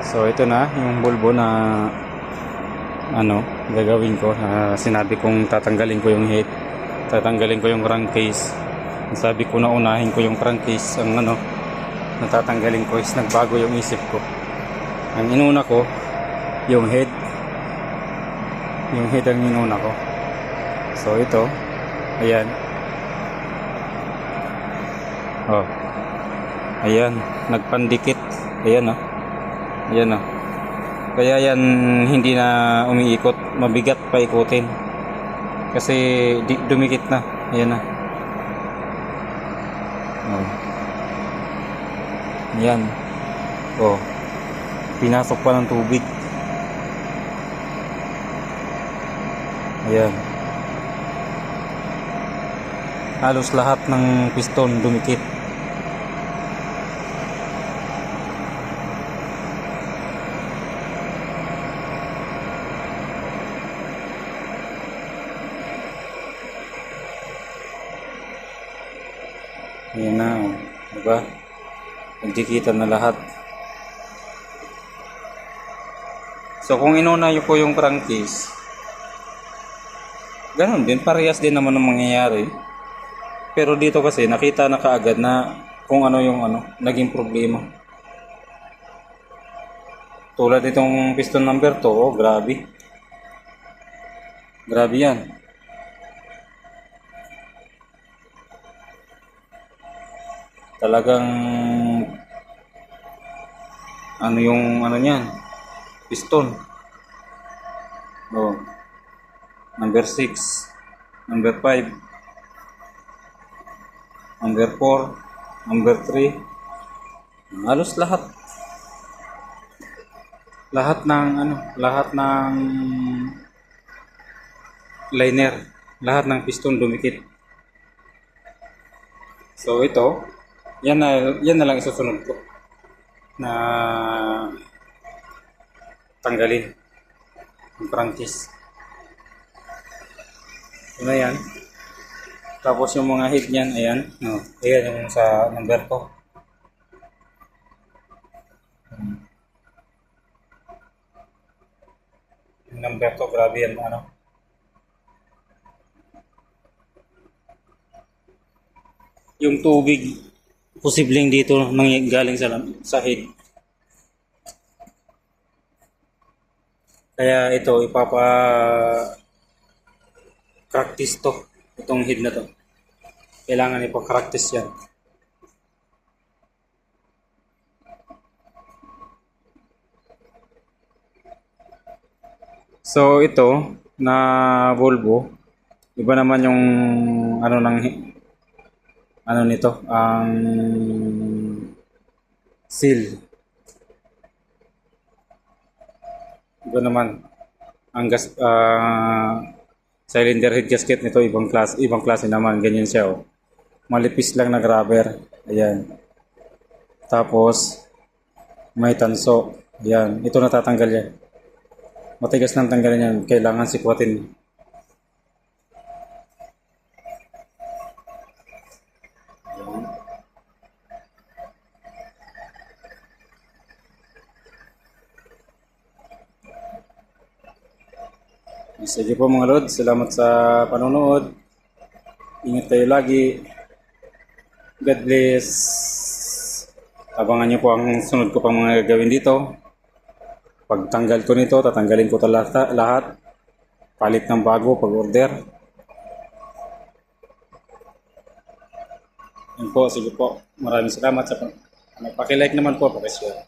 So ito na yung bulbo na gagawin ko. Sinabi kong tatanggalin ko yung head, tatanggalin ko yung crankcase. Sabi ko na unahin ko yung crankcase, ang natatanggalin ko is nagbago yung isip ko. Ang inuna ko yung head, ang inuna ko. So ito, ayan, ayan, nagpandikit, ayan ayan kaya yan hindi na umiikot, mabigat pa ikutin kasi dumikit na, ayan ayan, pinasok pa ng tubig, ayan, halos lahat ng piston dumikit. Ayan na, diba? Nagdikita na lahat. So kung inuna nyo po yung crankcase, ganun din, parehas din naman ang mangyayari. Pero dito kasi nakita na kaagad na kung ano yung naging problema. Tulad itong piston number 2, grabe. Grabe yan. Talagang yung niyan, piston. Number 6, number 5, number 4, number 3. Halos lahat ng liner, lahat ng piston dumikit. So ito, yan na lang isusunod ko na tanggalin ang crankcase. Yun na yan. Tapos yung mga head niyan, ayan, ayan yung sa number 2. Yung number 2, grabe yan, yung tubig posibleng dito galing sa head. Kaya ito practice to, itong head na to. Kailangan ipa-practice yan. So ito na Volvo, iba naman yung nito, ang seal. Iba naman ang cylinder head gasket nito, ibang klase naman, ganyan siya, malipis lang na grabber, ayan. Tapos may tanso, ayan, ito natatanggal yan. Matigas nang tanggalin yan, kailangan sikwatin. Sige po mga Lord, salamat sa panonood. Ingat kayo lagi. God bless. Abangan nyo po ang sunod ko pang mga gagawin dito. Pagtanggal ko nito, tatanggalin ko lahat. Palit ng bago pag-order. Yan po, sige po. Maraming salamat sa paki-like naman po, paki-share.